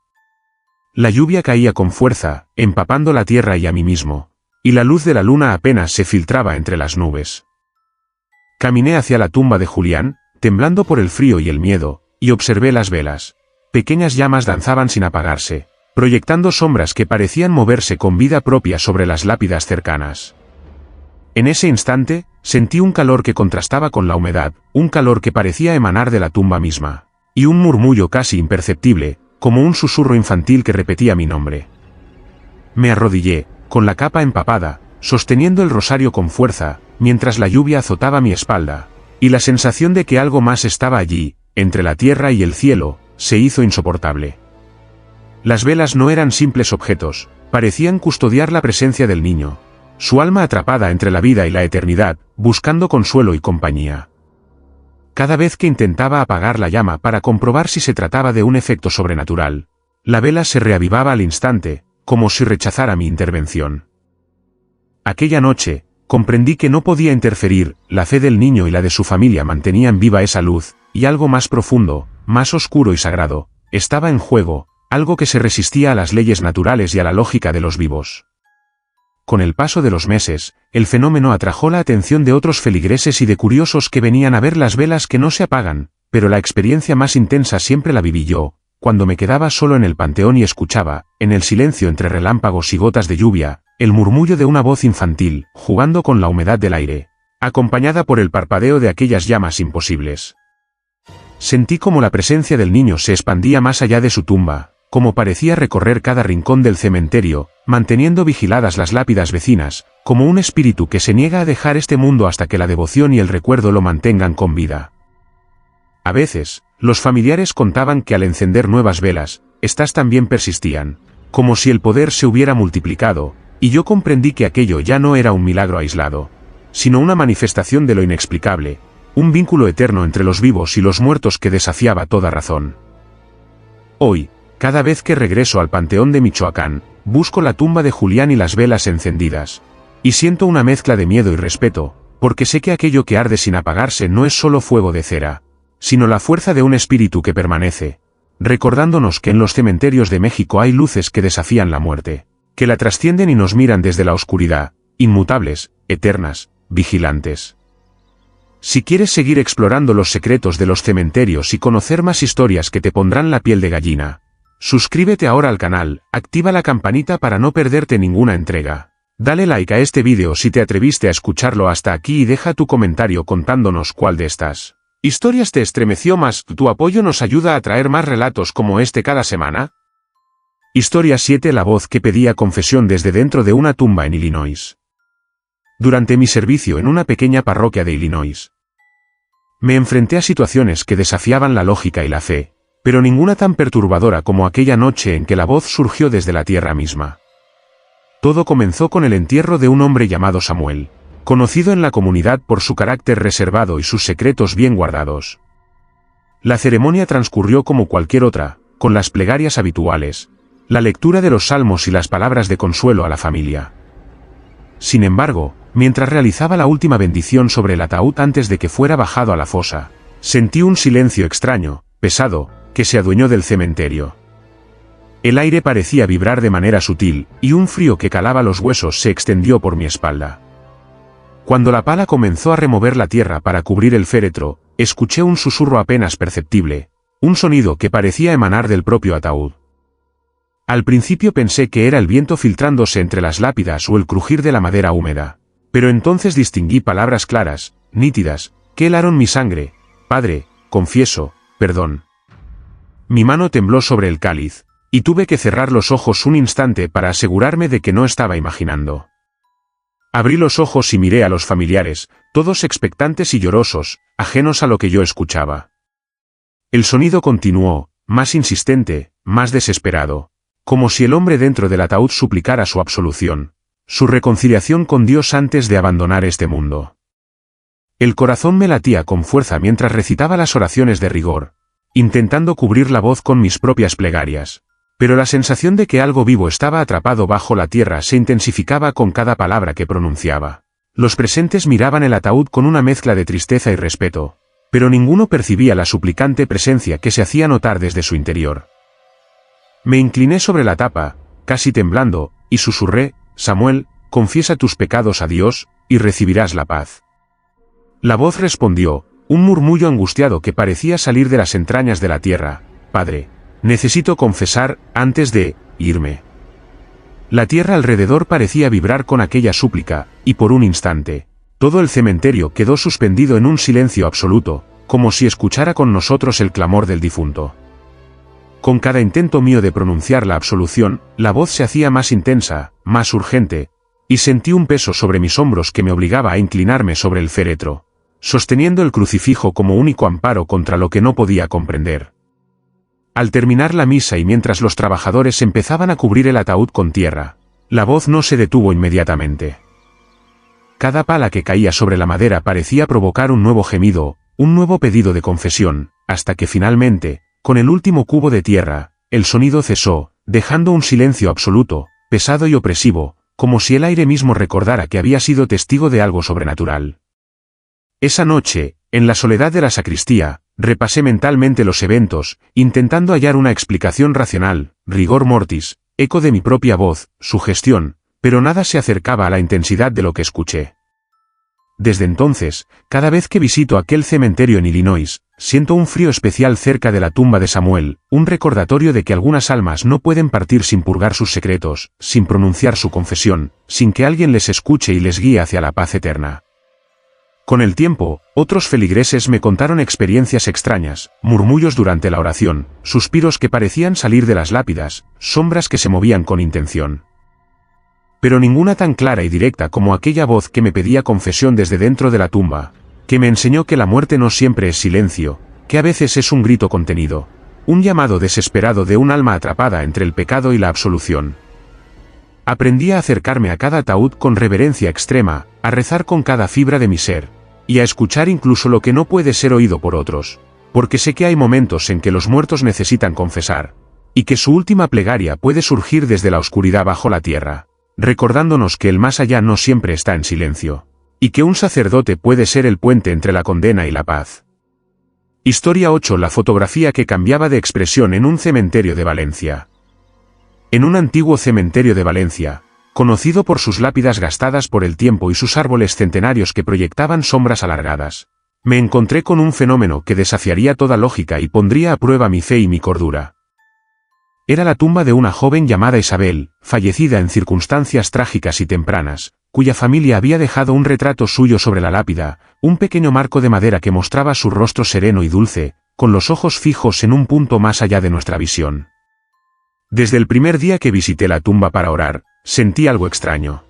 La lluvia caía con fuerza, empapando la tierra y a mí mismo, y la luz de la luna apenas se filtraba entre las nubes. Caminé hacia la tumba de Julián, temblando por el frío y el miedo, y observé las velas. Pequeñas llamas danzaban sin apagarse, proyectando sombras que parecían moverse con vida propia sobre las lápidas cercanas. En ese instante, sentí un calor que contrastaba con la humedad, un calor que parecía emanar de la tumba misma, y un murmullo casi imperceptible, como un susurro infantil que repetía mi nombre. Me arrodillé, con la capa empapada, sosteniendo el rosario con fuerza, mientras la lluvia azotaba mi espalda, y la sensación de que algo más estaba allí, entre la tierra y el cielo, se hizo insoportable. Las velas no eran simples objetos, parecían custodiar la presencia del niño, su alma atrapada entre la vida y la eternidad, buscando consuelo y compañía. Cada vez que intentaba apagar la llama para comprobar si se trataba de un efecto sobrenatural, la vela se reavivaba al instante, como si rechazara mi intervención. Aquella noche, comprendí que no podía interferir, la fe del niño y la de su familia mantenían viva esa luz, y algo más profundo, más oscuro y sagrado, estaba en juego, algo que se resistía a las leyes naturales y a la lógica de los vivos. Con el paso de los meses, el fenómeno atrajo la atención de otros feligreses y de curiosos que venían a ver las velas que no se apagan, pero la experiencia más intensa siempre la viví yo, cuando me quedaba solo en el panteón y escuchaba, en el silencio entre relámpagos y gotas de lluvia, el murmullo de una voz infantil, jugando con la humedad del aire, acompañada por el parpadeo de aquellas llamas imposibles. Sentí como la presencia del niño se expandía más allá de su tumba, como parecía recorrer cada rincón del cementerio, manteniendo vigiladas las lápidas vecinas, como un espíritu que se niega a dejar este mundo hasta que la devoción y el recuerdo lo mantengan con vida. A veces, los familiares contaban que al encender nuevas velas, éstas también persistían, como si el poder se hubiera multiplicado, y yo comprendí que aquello ya no era un milagro aislado, sino una manifestación de lo inexplicable, un vínculo eterno entre los vivos y los muertos que desafiaba toda razón. Hoy, cada vez que regreso al Panteón de Michoacán, busco la tumba de Julián y las velas encendidas, y siento una mezcla de miedo y respeto, porque sé que aquello que arde sin apagarse no es solo fuego de cera, sino la fuerza de un espíritu que permanece, recordándonos que en los cementerios de México hay luces que desafían la muerte, que la trascienden y nos miran desde la oscuridad, inmutables, eternas, vigilantes. Si quieres seguir explorando los secretos de los cementerios y conocer más historias que te pondrán la piel de gallina, suscríbete ahora al canal, activa la campanita para no perderte ninguna entrega. Dale like a este vídeo si te atreviste a escucharlo hasta aquí y deja tu comentario contándonos cuál de estas ¿Historias te estremeció más? ¿Tu apoyo nos ayuda a traer más relatos como este cada semana? Historia 7. La voz que pedía confesión desde dentro de una tumba en Illinois. Durante mi servicio en una pequeña parroquia de Illinois, me enfrenté a situaciones que desafiaban la lógica y la fe, pero ninguna tan perturbadora como aquella noche en que la voz surgió desde la tierra misma. Todo comenzó con el entierro de un hombre llamado Samuel, conocido en la comunidad por su carácter reservado y sus secretos bien guardados. La ceremonia transcurrió como cualquier otra, con las plegarias habituales, la lectura de los salmos y las palabras de consuelo a la familia. Sin embargo, mientras realizaba la última bendición sobre el ataúd antes de que fuera bajado a la fosa, sentí un silencio extraño, pesado, que se adueñó del cementerio. El aire parecía vibrar de manera sutil, y un frío que calaba los huesos se extendió por mi espalda. Cuando la pala comenzó a remover la tierra para cubrir el féretro, escuché un susurro apenas perceptible, un sonido que parecía emanar del propio ataúd. Al principio pensé que era el viento filtrándose entre las lápidas o el crujir de la madera húmeda, pero entonces distinguí palabras claras, nítidas, que helaron mi sangre: Padre, confieso, perdón. Mi mano tembló sobre el cáliz, y tuve que cerrar los ojos un instante para asegurarme de que no estaba imaginando. Abrí los ojos y miré a los familiares, todos expectantes y llorosos, ajenos a lo que yo escuchaba. El sonido continuó, más insistente, más desesperado, como si el hombre dentro del ataúd suplicara su absolución, su reconciliación con Dios antes de abandonar este mundo. El corazón me latía con fuerza mientras recitaba las oraciones de rigor, intentando cubrir la voz con mis propias plegarias. Pero la sensación de que algo vivo estaba atrapado bajo la tierra se intensificaba con cada palabra que pronunciaba. Los presentes miraban el ataúd con una mezcla de tristeza y respeto, pero ninguno percibía la suplicante presencia que se hacía notar desde su interior. Me incliné sobre la tapa, casi temblando, y susurré: Samuel, confiesa tus pecados a Dios, y recibirás la paz. La voz respondió, un murmullo angustiado que parecía salir de las entrañas de la tierra: Padre, necesito confesar, antes de irme. La tierra alrededor parecía vibrar con aquella súplica, y por un instante, todo el cementerio quedó suspendido en un silencio absoluto, como si escuchara con nosotros el clamor del difunto. Con cada intento mío de pronunciar la absolución, la voz se hacía más intensa, más urgente, y sentí un peso sobre mis hombros que me obligaba a inclinarme sobre el féretro, sosteniendo el crucifijo como único amparo contra lo que no podía comprender. Al terminar la misa y mientras los trabajadores empezaban a cubrir el ataúd con tierra, la voz no se detuvo inmediatamente. Cada pala que caía sobre la madera parecía provocar un nuevo gemido, un nuevo pedido de confesión, hasta que finalmente, con el último cubo de tierra, el sonido cesó, dejando un silencio absoluto, pesado y opresivo, como si el aire mismo recordara que había sido testigo de algo sobrenatural. Esa noche, en la soledad de la sacristía, repasé mentalmente los eventos, intentando hallar una explicación racional, rigor mortis, eco de mi propia voz, sugestión, pero nada se acercaba a la intensidad de lo que escuché. Desde entonces, cada vez que visito aquel cementerio en Illinois, siento un frío especial cerca de la tumba de Samuel, un recordatorio de que algunas almas no pueden partir sin purgar sus secretos, sin pronunciar su confesión, sin que alguien les escuche y les guíe hacia la paz eterna. Con el tiempo, otros feligreses me contaron experiencias extrañas, murmullos durante la oración, suspiros que parecían salir de las lápidas, sombras que se movían con intención. Pero ninguna tan clara y directa como aquella voz que me pedía confesión desde dentro de la tumba, que me enseñó que la muerte no siempre es silencio, que a veces es un grito contenido, un llamado desesperado de un alma atrapada entre el pecado y la absolución. Aprendí a acercarme a cada ataúd con reverencia extrema, a rezar con cada fibra de mi ser, y a escuchar incluso lo que no puede ser oído por otros, porque sé que hay momentos en que los muertos necesitan confesar, y que su última plegaria puede surgir desde la oscuridad bajo la tierra, recordándonos que el más allá no siempre está en silencio, y que un sacerdote puede ser el puente entre la condena y la paz. Historia 8. La fotografía que cambiaba de expresión en un cementerio de Valencia. En un antiguo cementerio de Valencia, conocido por sus lápidas gastadas por el tiempo y sus árboles centenarios que proyectaban sombras alargadas, me encontré con un fenómeno que desafiaría toda lógica y pondría a prueba mi fe y mi cordura. Era la tumba de una joven llamada Isabel, fallecida en circunstancias trágicas y tempranas, cuya familia había dejado un retrato suyo sobre la lápida, un pequeño marco de madera que mostraba su rostro sereno y dulce, con los ojos fijos en un punto más allá de nuestra visión. Desde el primer día que visité la tumba para orar, sentí algo extraño.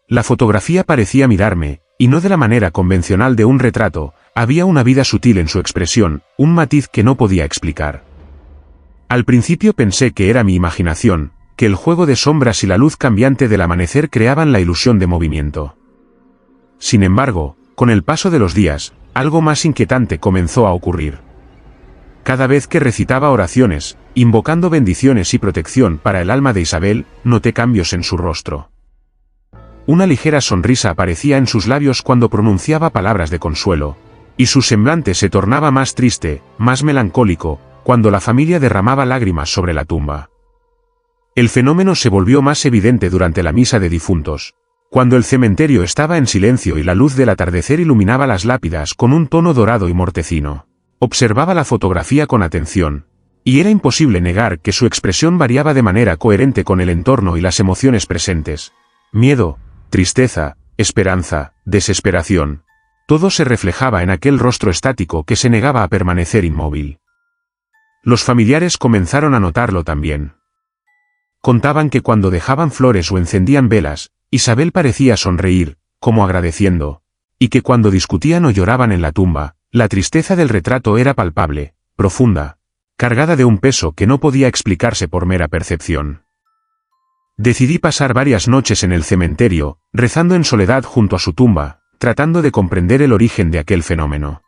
La fotografía parecía mirarme, y no de la manera convencional de un retrato, había una vida sutil en su expresión, un matiz que no podía explicar. Al principio pensé que era mi imaginación, que el juego de sombras y la luz cambiante del amanecer creaban la ilusión de movimiento. Sin embargo, con el paso de los días, algo más inquietante comenzó a ocurrir. Cada vez que recitaba oraciones, invocando bendiciones y protección para el alma de Isabel, noté cambios en su rostro. Una ligera sonrisa aparecía en sus labios cuando pronunciaba palabras de consuelo, y su semblante se tornaba más triste, más melancólico, cuando la familia derramaba lágrimas sobre la tumba. El fenómeno se volvió más evidente durante la misa de difuntos, cuando el cementerio estaba en silencio y la luz del atardecer iluminaba las lápidas con un tono dorado y mortecino. Observaba la fotografía con atención, y era imposible negar que su expresión variaba de manera coherente con el entorno y las emociones presentes. Miedo, tristeza, esperanza, desesperación. Todo se reflejaba en aquel rostro estático que se negaba a permanecer inmóvil. Los familiares comenzaron a notarlo también. Contaban que cuando dejaban flores o encendían velas, Isabel parecía sonreír, como agradeciendo, y que cuando discutían o lloraban en la tumba, la tristeza del retrato era palpable, profunda, cargada de un peso que no podía explicarse por mera percepción. Decidí pasar varias noches en el cementerio, rezando en soledad junto a su tumba, tratando de comprender el origen de aquel fenómeno.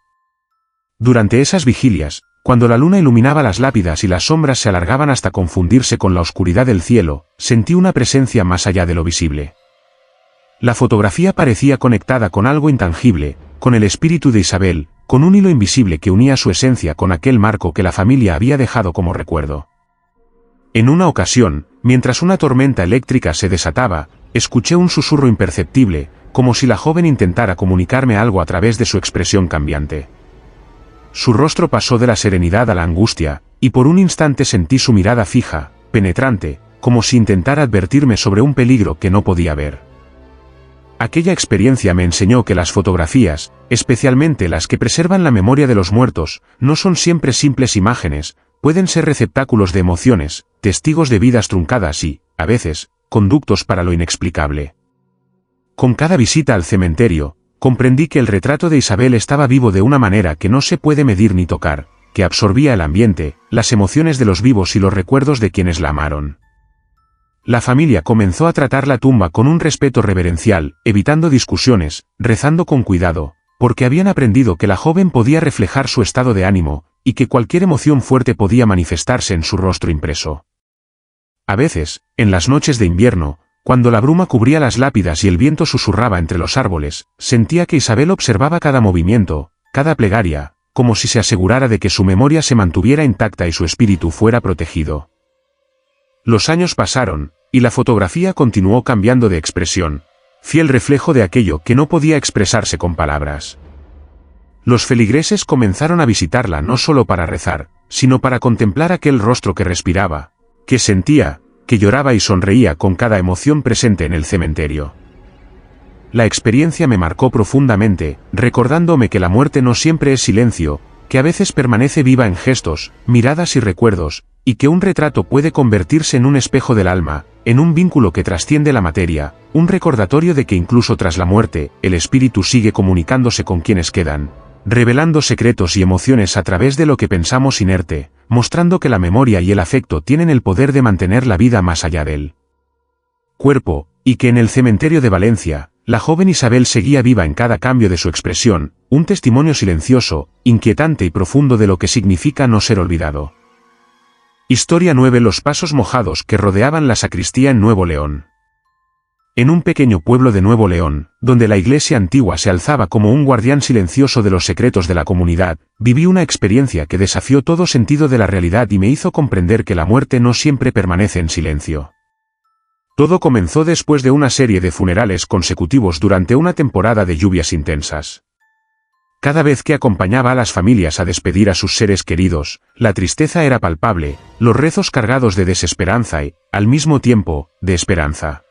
Durante esas vigilias, cuando la luna iluminaba las lápidas y las sombras se alargaban hasta confundirse con la oscuridad del cielo, sentí una presencia más allá de lo visible. La fotografía parecía conectada con algo intangible, con el espíritu de Isabel, con un hilo invisible que unía su esencia con aquel marco que la familia había dejado como recuerdo. En una ocasión, mientras una tormenta eléctrica se desataba, escuché un susurro imperceptible, como si la joven intentara comunicarme algo a través de su expresión cambiante. Su rostro pasó de la serenidad a la angustia, y por un instante sentí su mirada fija, penetrante, como si intentara advertirme sobre un peligro que no podía ver. Aquella experiencia me enseñó que las fotografías, especialmente las que preservan la memoria de los muertos, no son siempre simples imágenes, pueden ser receptáculos de emociones, testigos de vidas truncadas y, a veces, conductos para lo inexplicable. Con cada visita al cementerio, comprendí que el retrato de Isabel estaba vivo de una manera que no se puede medir ni tocar, que absorbía el ambiente, las emociones de los vivos y los recuerdos de quienes la amaron. La familia comenzó a tratar la tumba con un respeto reverencial, evitando discusiones, rezando con cuidado, porque habían aprendido que la joven podía reflejar su estado de ánimo, y que cualquier emoción fuerte podía manifestarse en su rostro impreso. A veces, en las noches de invierno, cuando la bruma cubría las lápidas y el viento susurraba entre los árboles, sentía que Isabel observaba cada movimiento, cada plegaria, como si se asegurara de que su memoria se mantuviera intacta y su espíritu fuera protegido. Los años pasaron, y la fotografía continuó cambiando de expresión, fiel reflejo de aquello que no podía expresarse con palabras. Los feligreses comenzaron a visitarla no solo para rezar, sino para contemplar aquel rostro que respiraba, que sentía, que lloraba y sonreía con cada emoción presente en el cementerio. La experiencia me marcó profundamente, recordándome que la muerte no siempre es silencio, que a veces permanece viva en gestos, miradas y recuerdos, y que un retrato puede convertirse en un espejo del alma, en un vínculo que trasciende la materia, un recordatorio de que incluso tras la muerte, el espíritu sigue comunicándose con quienes quedan, revelando secretos y emociones a través de lo que pensamos inerte, mostrando que la memoria y el afecto tienen el poder de mantener la vida más allá del cuerpo, y que en el cementerio de Valencia, la joven Isabel seguía viva en cada cambio de su expresión, un testimonio silencioso, inquietante y profundo de lo que significa no ser olvidado. Historia 9. Los pasos mojados que rodeaban la sacristía en Nuevo León. En un pequeño pueblo de Nuevo León, donde la iglesia antigua se alzaba como un guardián silencioso de los secretos de la comunidad, viví una experiencia que desafió todo sentido de la realidad y me hizo comprender que la muerte no siempre permanece en silencio. Todo comenzó después de una serie de funerales consecutivos durante una temporada de lluvias intensas. Cada vez que acompañaba a las familias a despedir a sus seres queridos, la tristeza era palpable, los rezos cargados de desesperanza y, al mismo tiempo, de esperanza.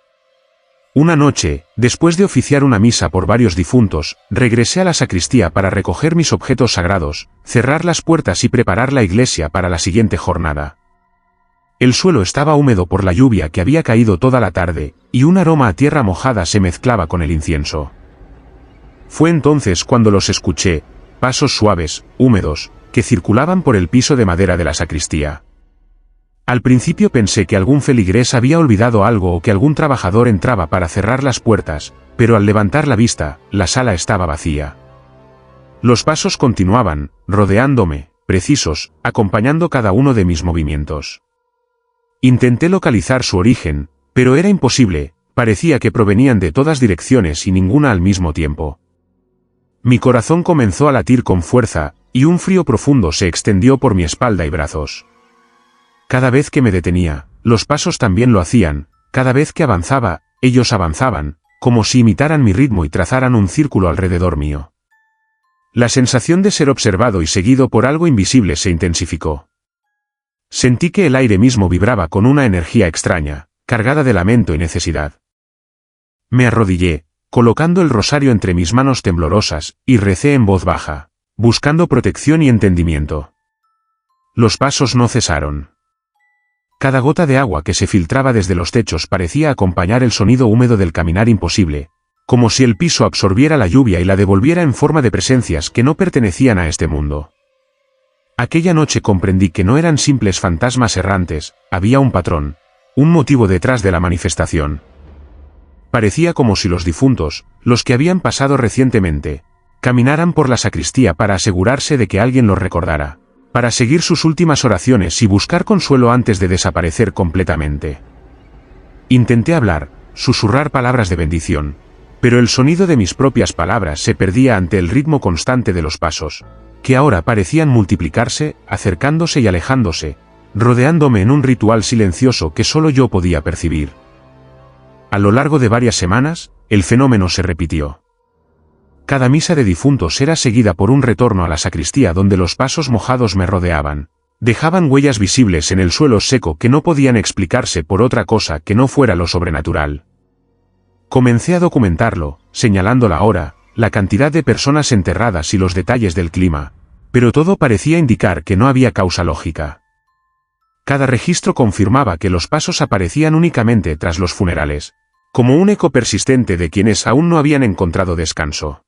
Una noche, después de oficiar una misa por varios difuntos, regresé a la sacristía para recoger mis objetos sagrados, cerrar las puertas y preparar la iglesia para la siguiente jornada. El suelo estaba húmedo por la lluvia que había caído toda la tarde, y un aroma a tierra mojada se mezclaba con el incienso. Fue entonces cuando los escuché, pasos suaves, húmedos, que circulaban por el piso de madera de la sacristía. Al principio pensé que algún feligrés había olvidado algo o que algún trabajador entraba para cerrar las puertas, pero al levantar la vista, la sala estaba vacía. Los pasos continuaban, rodeándome, precisos, acompañando cada uno de mis movimientos. Intenté localizar su origen, pero era imposible, parecía que provenían de todas direcciones y ninguna al mismo tiempo. Mi corazón comenzó a latir con fuerza, y un frío profundo se extendió por mi espalda y brazos. Cada vez que me detenía, los pasos también lo hacían, cada vez que avanzaba, ellos avanzaban, como si imitaran mi ritmo y trazaran un círculo alrededor mío. La sensación de ser observado y seguido por algo invisible se intensificó. Sentí que el aire mismo vibraba con una energía extraña, cargada de lamento y necesidad. Me arrodillé, colocando el rosario entre mis manos temblorosas, y recé en voz baja, buscando protección y entendimiento. Los pasos no cesaron. Cada gota de agua que se filtraba desde los techos parecía acompañar el sonido húmedo del caminar imposible, como si el piso absorbiera la lluvia y la devolviera en forma de presencias que no pertenecían a este mundo. Aquella noche comprendí que no eran simples fantasmas errantes, había un patrón, un motivo detrás de la manifestación. Parecía como si los difuntos, los que habían pasado recientemente, caminaran por la sacristía para asegurarse de que alguien los recordara, para seguir sus últimas oraciones y buscar consuelo antes de desaparecer completamente. Intenté hablar, susurrar palabras de bendición, pero el sonido de mis propias palabras se perdía ante el ritmo constante de los pasos, que ahora parecían multiplicarse, acercándose y alejándose, rodeándome en un ritual silencioso que solo yo podía percibir. A lo largo de varias semanas, el fenómeno se repitió. Cada misa de difuntos era seguida por un retorno a la sacristía donde los pasos mojados me rodeaban, dejaban huellas visibles en el suelo seco que no podían explicarse por otra cosa que no fuera lo sobrenatural. Comencé a documentarlo, señalando la hora, la cantidad de personas enterradas y los detalles del clima, pero todo parecía indicar que no había causa lógica. Cada registro confirmaba que los pasos aparecían únicamente tras los funerales, como un eco persistente de quienes aún no habían encontrado descanso.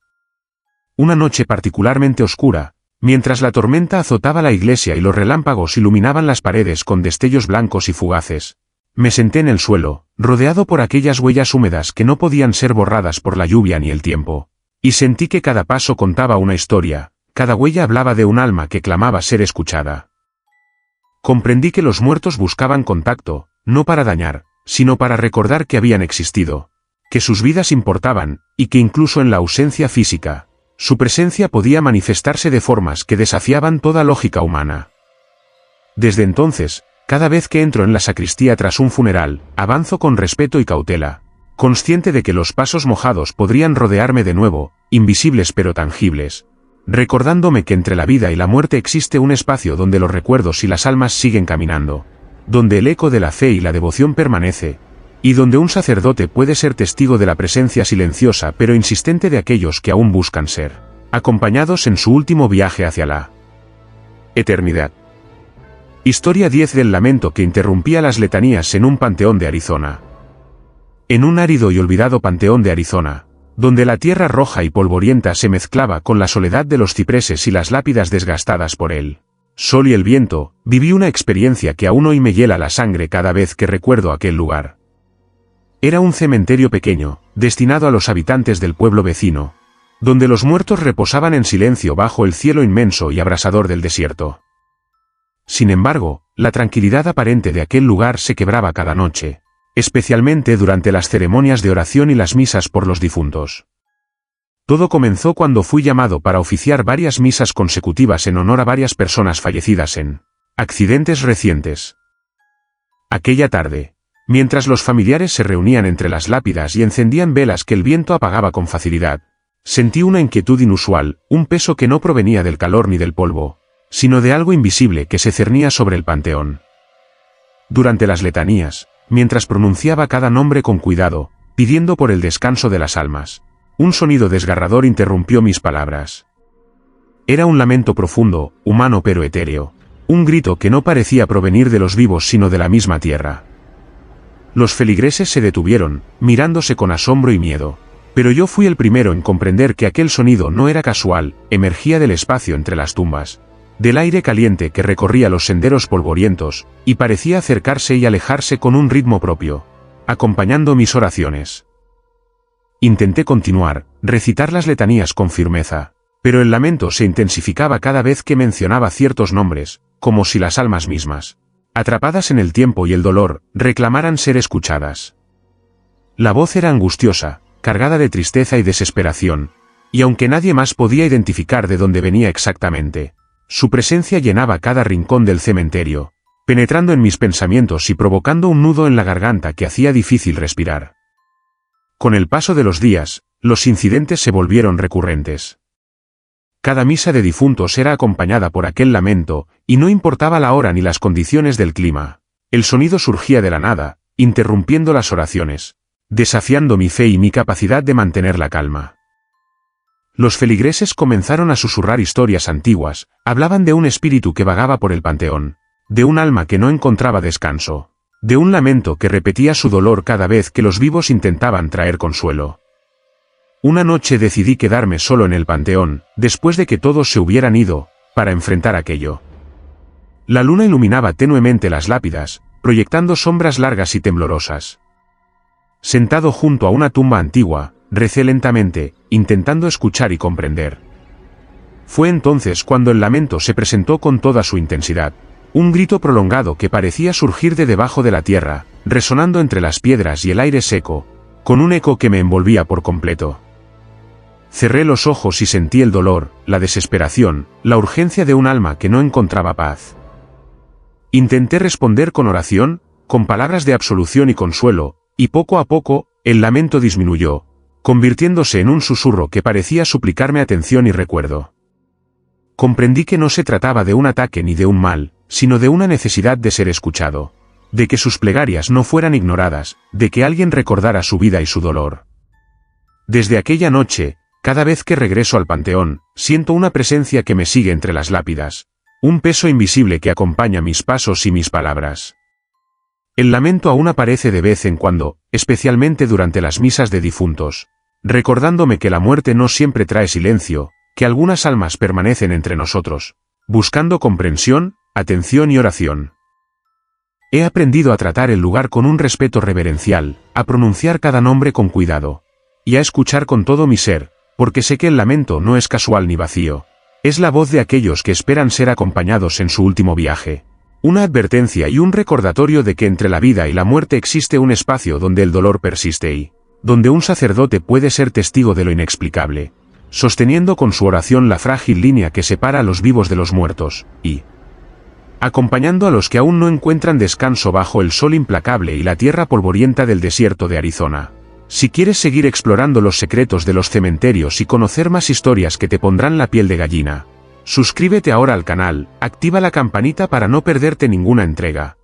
Una noche particularmente oscura, mientras la tormenta azotaba la iglesia y los relámpagos iluminaban las paredes con destellos blancos y fugaces, me senté en el suelo, rodeado por aquellas huellas húmedas que no podían ser borradas por la lluvia ni el tiempo, y sentí que cada paso contaba una historia, cada huella hablaba de un alma que clamaba ser escuchada. Comprendí que los muertos buscaban contacto, no para dañar, sino para recordar que habían existido, que sus vidas importaban, y que incluso en la ausencia física, su presencia podía manifestarse de formas que desafiaban toda lógica humana. Desde entonces, cada vez que entro en la sacristía tras un funeral, avanzo con respeto y cautela, consciente de que los pasos mojados podrían rodearme de nuevo, invisibles pero tangibles, recordándome que entre la vida y la muerte existe un espacio donde los recuerdos y las almas siguen caminando, donde el eco de la fe y la devoción permanece, y donde un sacerdote puede ser testigo de la presencia silenciosa pero insistente de aquellos que aún buscan ser acompañados en su último viaje hacia la eternidad. Historia 10 del lamento que interrumpía las letanías en un panteón de Arizona. En un árido y olvidado panteón de Arizona, donde la tierra roja y polvorienta se mezclaba con la soledad de los cipreses y las lápidas desgastadas por el sol y el viento, viví una experiencia que aún hoy me hiela la sangre cada vez que recuerdo aquel lugar. Era un cementerio pequeño, destinado a los habitantes del pueblo vecino, donde los muertos reposaban en silencio bajo el cielo inmenso y abrasador del desierto. Sin embargo, la tranquilidad aparente de aquel lugar se quebraba cada noche, especialmente durante las ceremonias de oración y las misas por los difuntos. Todo comenzó cuando fui llamado para oficiar varias misas consecutivas en honor a varias personas fallecidas en accidentes recientes. Aquella tarde, mientras los familiares se reunían entre las lápidas y encendían velas que el viento apagaba con facilidad, sentí una inquietud inusual, un peso que no provenía del calor ni del polvo, sino de algo invisible que se cernía sobre el panteón. Durante las letanías, mientras pronunciaba cada nombre con cuidado, pidiendo por el descanso de las almas. Un sonido desgarrador interrumpió mis palabras. Era un lamento profundo, humano pero etéreo. Un grito que no parecía provenir de los vivos sino de la misma tierra. Los feligreses se detuvieron, mirándose con asombro y miedo. Pero yo fui el primero en comprender que aquel sonido no era casual, emergía del espacio entre las tumbas, del aire caliente que recorría los senderos polvorientos, y parecía acercarse y alejarse con un ritmo propio, acompañando mis oraciones. Intenté continuar, recitar las letanías con firmeza, pero el lamento se intensificaba cada vez que mencionaba ciertos nombres, como si las almas mismas, atrapadas en el tiempo y el dolor, reclamaran ser escuchadas. La voz era angustiosa, cargada de tristeza y desesperación, y aunque nadie más podía identificar de dónde venía exactamente, su presencia llenaba cada rincón del cementerio, penetrando en mis pensamientos y provocando un nudo en la garganta que hacía difícil respirar. Con el paso de los días, los incidentes se volvieron recurrentes. Cada misa de difuntos era acompañada por aquel lamento, y no importaba la hora ni las condiciones del clima. El sonido surgía de la nada, interrumpiendo las oraciones, desafiando mi fe y mi capacidad de mantener la calma. Los feligreses comenzaron a susurrar historias antiguas, hablaban de un espíritu que vagaba por el panteón, de un alma que no encontraba descanso, de un lamento que repetía su dolor cada vez que los vivos intentaban traer consuelo. Una noche decidí quedarme solo en el panteón, después de que todos se hubieran ido, para enfrentar aquello. La luna iluminaba tenuemente las lápidas, proyectando sombras largas y temblorosas. Sentado junto a una tumba antigua, recé lentamente, intentando escuchar y comprender. Fue entonces cuando el lamento se presentó con toda su intensidad, un grito prolongado que parecía surgir de debajo de la tierra, resonando entre las piedras y el aire seco, con un eco que me envolvía por completo. Cerré los ojos y sentí el dolor, la desesperación, la urgencia de un alma que no encontraba paz. Intenté responder con oración, con palabras de absolución y consuelo, y poco a poco, el lamento disminuyó, convirtiéndose en un susurro que parecía suplicarme atención y recuerdo. Comprendí que no se trataba de un ataque ni de un mal, sino de una necesidad de ser escuchado, de que sus plegarias no fueran ignoradas, de que alguien recordara su vida y su dolor. Desde aquella noche, cada vez que regreso al panteón, siento una presencia que me sigue entre las lápidas, un peso invisible que acompaña mis pasos y mis palabras. El lamento aún aparece de vez en cuando, especialmente durante las misas de difuntos, recordándome que la muerte no siempre trae silencio, que algunas almas permanecen entre nosotros, buscando comprensión, atención y oración. He aprendido a tratar el lugar con un respeto reverencial, a pronunciar cada nombre con cuidado, y a escuchar con todo mi ser, porque sé que el lamento no es casual ni vacío, es la voz de aquellos que esperan ser acompañados en su último viaje. Una advertencia y un recordatorio de que entre la vida y la muerte existe un espacio donde el dolor persiste y donde un sacerdote puede ser testigo de lo inexplicable, sosteniendo con su oración la frágil línea que separa a los vivos de los muertos, y acompañando a los que aún no encuentran descanso bajo el sol implacable y la tierra polvorienta del desierto de Arizona. Si quieres seguir explorando los secretos de los cementerios y conocer más historias que te pondrán la piel de gallina, suscríbete ahora al canal, activa la campanita para no perderte ninguna entrega.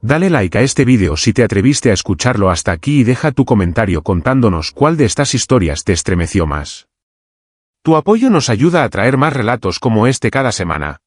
Dale like a este vídeo si te atreviste a escucharlo hasta aquí y deja tu comentario contándonos cuál de estas historias te estremeció más. Tu apoyo nos ayuda a traer más relatos como este cada semana.